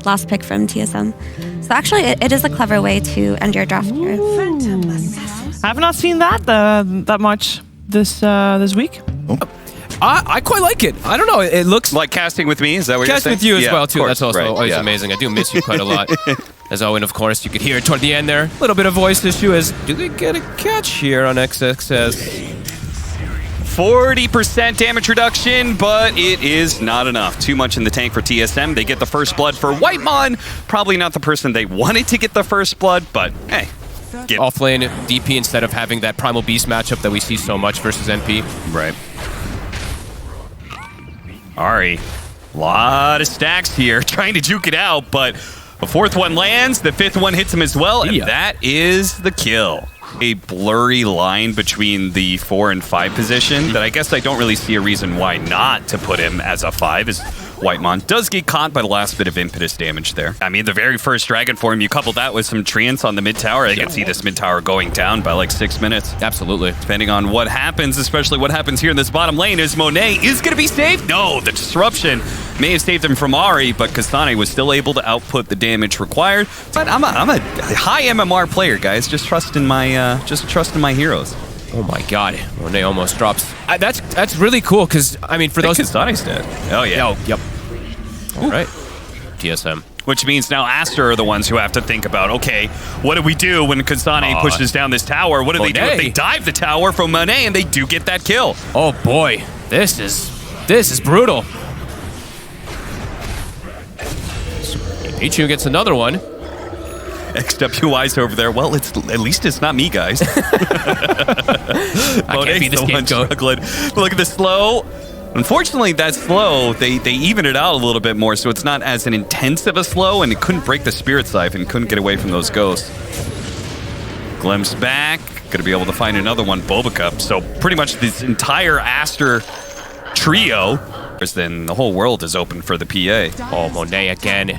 last pick from TSM. So actually, it is a clever way to end your draft here. I have not seen that much this week. I quite like it. I don't know. It looks like casting with me. Is that what you're saying? Casting with you as well too. Course, That's also always amazing. I do miss you quite a lot. As Owen, of course, you could hear it toward the end there. A little bit of voice issue. Is do they get a catch here on XXS? 40% damage reduction, but it is not enough. Too much in the tank for TSM. They get the first blood for Whitemon. Probably not the person they wanted to get the first blood, but hey. Offlane DP instead of having that Primal Beast matchup that we see so much versus NP. Right. Ari, a lot of stacks here, trying to juke it out, but the fourth one lands, the fifth one hits him as well, and that is the kill. A blurry line between the 4 and 5 position that I guess I don't really see a reason why not to put him as a 5, as Whitemon does get caught by the last bit of impetus damage there. I mean, the very first Dragon Form, you couple that with some Treants on the mid tower, I can see this mid tower going down by like 6 minutes. Absolutely. Depending on what happens, especially what happens here in this bottom lane, is Monet is going to be saved? No, the disruption may have saved him from Ari, but Kasane was still able to output the damage required. But I'm a high MMR player, guys. Just trust in my heroes. Oh my god, Monet almost drops. That's really cool, because, I mean, for those... Kasane's dead. Oh, yeah. Oh, yep. All right. TSM. Which means now Aster are the ones who have to think about, okay, what do we do when Kasane pushes down this tower? What do they do if they dive the tower from Monet and they do get that kill? Oh boy, this is brutal. Pichu gets another one. XWI's over there. Well, at least it's not me, guys. I can't be the scapegoat. Look at the slow. Unfortunately, that slow, they even it out a little bit more, so it's not as an intense of a slow, and it couldn't break the Spirit Siphon, couldn't get away from those ghosts. Glimpse back, gonna be able to find another one, Bobacup. So pretty much this entire Aster trio, then the whole world is open for the PA. Oh, Monet again.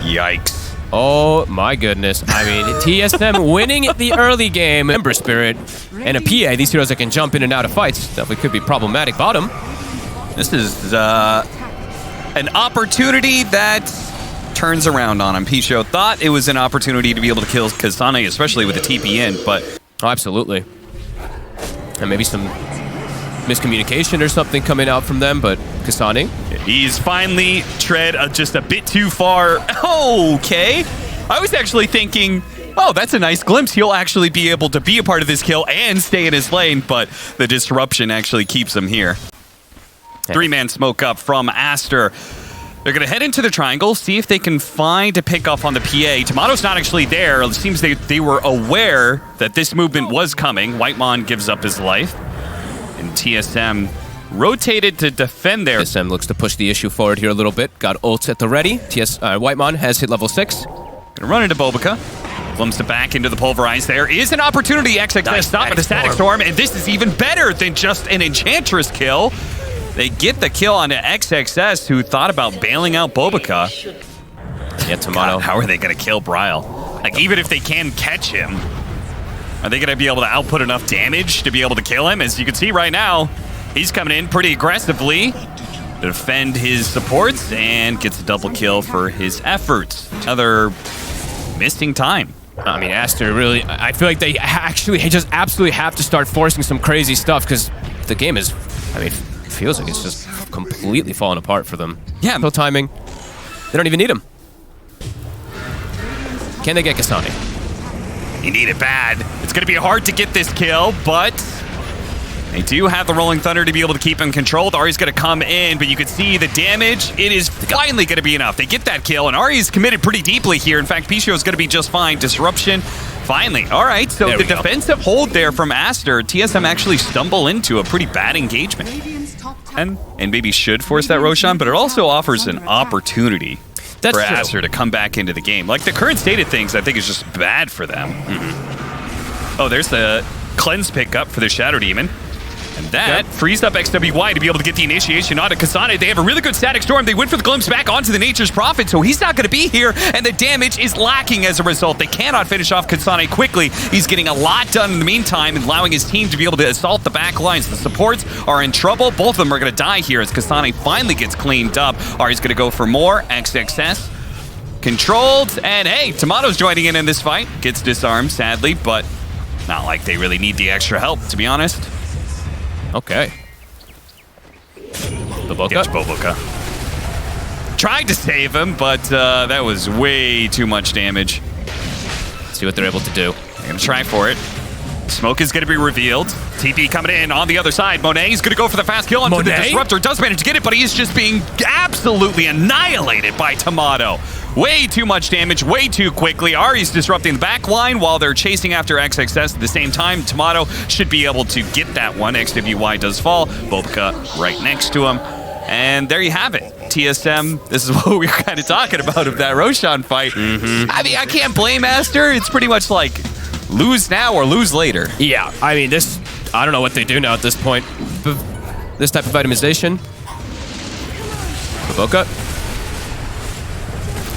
Yikes. Oh my goodness. I mean, TSM winning the early game. Ember Spirit and a PA, these heroes that can jump in and out of fights, definitely could be problematic. Bottom. This is an opportunity that turns around on him. Pisho thought it was an opportunity to be able to kill Kasane, especially with the TP in, but... Oh, absolutely. And maybe some miscommunication or something coming out from them, but Kasane. He's finally tread just a bit too far. Okay. I was actually thinking, oh, that's a nice glimpse. He'll actually be able to be a part of this kill and stay in his lane, but the disruption actually keeps him here. Three-man smoke up from Aster. They're going to head into the triangle, see if they can find a pick off on the PA. Tomato's not actually there. It seems they were aware that this movement was coming. Whitemon gives up his life. And TSM rotated to defend there. TSM looks to push the issue forward here a little bit. Got ults at the ready. Whitemon has hit level 6. Gonna run into Bobica. Glimpse to back into the Pulverize. There is an opportunity. XXS stop at the Static Storm, and this is even better than just an Enchantress kill. They get the kill onto XXS, who thought about bailing out Bobica. Yeah, Tomato. God, how are they gonna kill Bryle? Like, even if they can catch him, are they gonna be able to output enough damage to be able to kill him? As you can see right now, he's coming in pretty aggressively to defend his supports and gets a double kill for his efforts. Another missing time. I mean, Aster really, I feel like they actually just absolutely have to start forcing some crazy stuff, because the game is, I mean, it feels like it's just completely falling apart for them. Yeah. No timing. They don't even need him. Can they get Kasane? You need it bad. It's going to be hard to get this kill, but they do have the Rolling Thunder to be able to keep him controlled. Ari's going to come in, but you can see the damage. It is finally going to be enough. They get that kill, and Ari's committed pretty deeply here. In fact, Pisho is going to be just fine. Disruption, finally. All right, so the defensive hold there from Aster, TSM actually stumble into a pretty bad engagement. And maybe should force that Roshan, but it also offers an opportunity for Aster to come back into the game. Like, the current state of things, I think, is just bad for them. Oh, there's the cleanse pickup for the Shadow Demon. That frees up XWY to be able to get the initiation onto Kasane. They have a really good static storm. They went for the glimpse back onto the Nature's Prophet, so he's not going to be here, and the damage is lacking as a result. They cannot finish off Kasane quickly. He's getting a lot done in the meantime, allowing his team to be able to assault the back lines. The supports are in trouble. Both of them are going to die here as Kasane finally gets cleaned up. Ari's going to go for more. XXS controlled, and hey, Tomato's joining in this fight. Gets disarmed, sadly, but not like they really need the extra help, to be honest. Okay. Gets Boboka. Tried to save him, but that was way too much damage. Let's see what they're able to do. They're going to try for it. Smoke is going to be revealed. TP coming in on the other side. Monet's going to go for the fast kill onto the Disruptor. Does manage to get it, but he is just being absolutely annihilated by Tomato. Way too much damage, way too quickly. Ari's disrupting the back line while they're chasing after XXS at the same time. Tomato should be able to get that one. XWY does fall. Boboka right next to him. And there you have it. TSM, this is what we were kind of talking about of that Roshan fight. I mean, I can't blame Aster. It's pretty much like lose now or lose later. Yeah, I mean, I don't know what they do now at this point. This type of itemization. Boboka.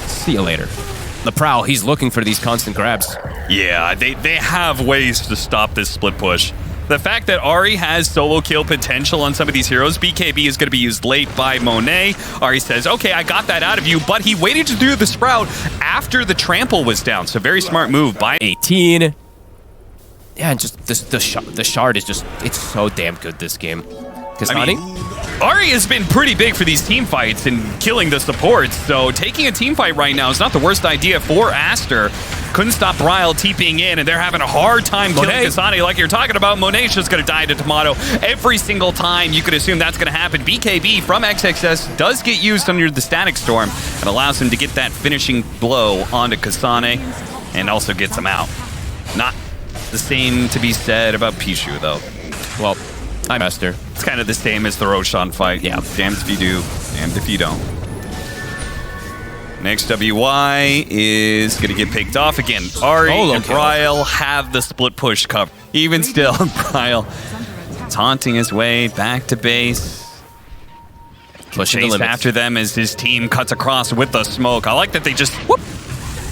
See you later. The Prowl, he's looking for these constant grabs. Yeah, they have ways to stop this split push. The fact that Ari has solo kill potential on some of these heroes, BKB is going to be used late by Monet. Ari says, okay, I got that out of you, but he waited to do the Sprout after the trample was down. So very smart move by 18. Yeah, and just the shard is just, it's so damn good this game. Kasane? Ari has been pretty big for these team fights and killing the supports, so taking a team fight right now is not the worst idea for Aster. Couldn't stop Bryle TPing in, and they're having a hard time killing Kasane like you're talking about. Monet's just going to die to Tomato every single time. You could assume that's going to happen. BKB from XXS does get used under the Static Storm and allows him to get that finishing blow onto Kasane and also gets him out. Not the same to be said about Pichu, though. Well, I'm Aster. It's kind of the same as the Roshan fight. Yeah, damned if you do, damned if you don't. Next WY is going to get picked off again. Ari and Bryle have the split push cover. Even still, Bryle taunting his way back to base. Pushing the after them as his team cuts across with the smoke. I like that they just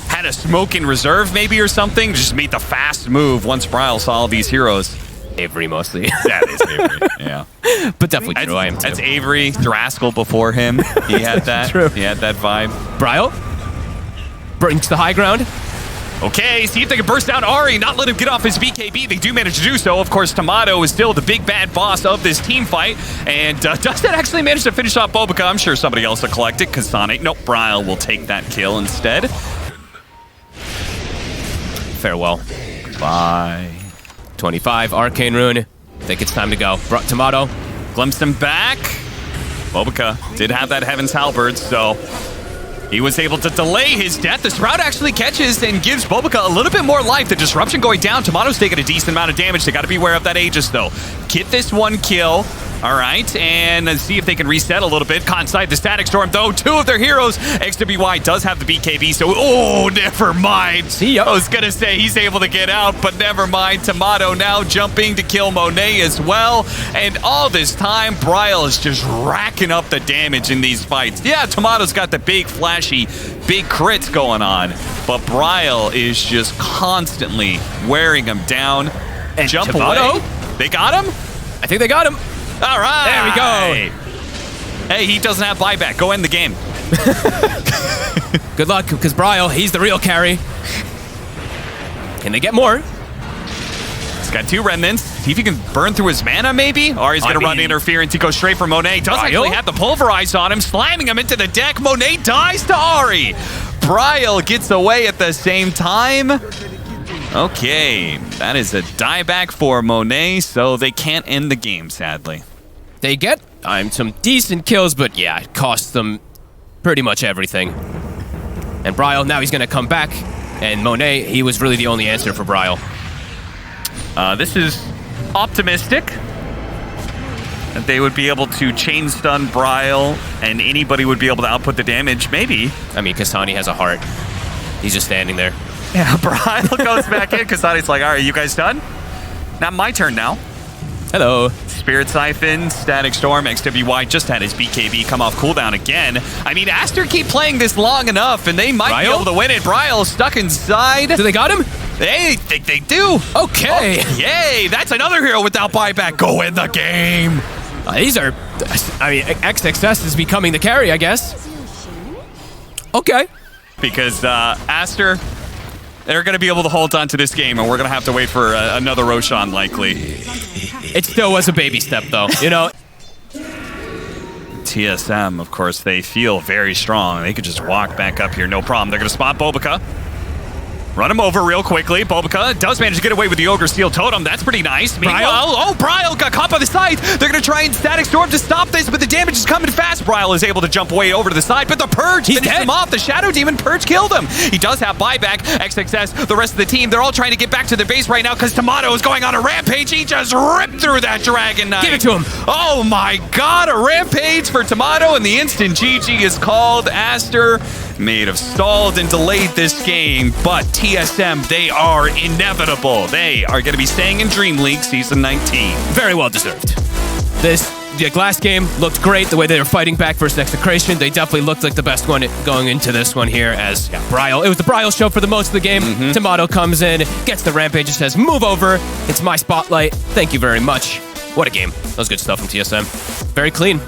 had a smoke in reserve maybe or something. Just made the fast move once Bryle saw all these heroes. Avery mostly. That is Avery, yeah. But definitely true, I am too. That's Avery, Thrascal before him. He had that. True. He had that vibe. Bryle brings the high ground. Okay, see if they can burst down Ari, not let him get off his BKB. They do manage to do so. Of course, Tomato is still the big bad boss of this team fight. And does that actually manage to finish off Boboka? I'm sure somebody else will collect it. Kasane, nope, Bryle will take that kill instead. Farewell. Bye. 25, Arcane Rune. I think it's time to go. Brought Tomato. Glimpsed him back. Boboka did have that Heaven's Halberd, so he was able to delay his death. The Sprout actually catches and gives Boboka a little bit more life. The disruption going down. Tomato's taking a decent amount of damage. They got to be aware of that Aegis, though. Get this one kill. All right, and let's see if they can reset a little bit. Caught inside the Static Storm, though. Two of their heroes. XWY does have the BKB, so never mind. See ya. I was going to say he's able to get out, but never mind. Tomato now jumping to kill Monet as well. And all this time, Bryle is just racking up the damage in these fights. Yeah, Tomato's got the big, flashy, big crits going on, but Bryle is just constantly wearing him down. And jump Tomato? away. They got him? I think they got him. All right. There we go. Hey, he doesn't have buyback. Go end the game. Good luck, because Bryle, he's the real carry. Can they get more? He's got 2 remnants. See if he can burn through his mana, maybe? Or he's going to run interference. He goes straight for Monet. Does actually have the pulverize on him, slamming him into the deck. Monet dies to Ari. Bryle gets away at the same time. Okay, that is a dieback for Monet, so they can't end the game, sadly. They get some decent kills, but yeah, it costs them pretty much everything. And Bryle, now he's going to come back. And Monet, he was really the only answer for Bryle. This is optimistic that they would be able to chain stun Bryle and anybody would be able to output the damage, maybe. I mean, Kasane has a heart. He's just standing there. Yeah, Bryle goes back in. Kasane's like, all right, you guys done? Not my turn now. Hello. Spirit Siphon, Static Storm, XWY just had his BKB come off cooldown again. I mean, Aster keep playing this long enough, and they might be able to win it. Bryle stuck inside. Do they got him? They think they do. Okay. Yay, that's another hero without buyback. Go win the game. These are... I mean, XXS is becoming the carry, I guess. Okay. Because Aster, they're going to be able to hold on to this game, and we're going to have to wait for another Roshan, likely. It still was a baby step, though, you know? TSM, of course, they feel very strong. They could just walk back up here, no problem. They're going to spot Bobica. Run him over real quickly. Bobica does manage to get away with the Ogre Steel Totem. That's pretty nice. Meanwhile, Bryle got caught by the side. They're going to try and Static Storm to stop this, but the damage is coming fast. Bryle is able to jump away over to the side, but the Purge finished him off. The Shadow Demon Purge killed him. He does have buyback. XXS, the rest of the team, they're all trying to get back to their base right now because Tomato is going on a rampage. He just ripped through that Dragon Knight. Give it to him. Oh my god, a rampage for Tomato, and the instant GG is called. Aster may have stalled and delayed this game, but TSM, they are inevitable. They are going to be staying in DreamLeague Season 19. Very well deserved. The last game looked great, the way they were fighting back versus Execration. They definitely looked like the best one going into this one here as Bryle. It was the Bryle show for the most of the game. Tomato comes in, gets the rampage, and says, move over. It's my spotlight. Thank you very much. What a game. That was good stuff from TSM. Very clean.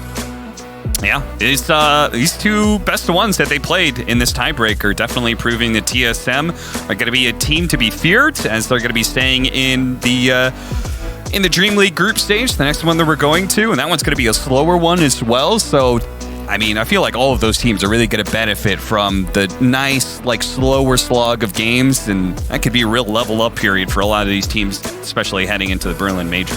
Yeah, these two best ones that they played in this tiebreaker definitely proving that TSM are going to be a team to be feared as they're going to be staying in the DreamLeague group stage, the next one that we're going to, and that one's going to be a slower one as well. So, I mean, I feel like all of those teams are really going to benefit from the nice, like, slower slog of games, and that could be a real level up period for a lot of these teams, especially heading into the Berlin Major.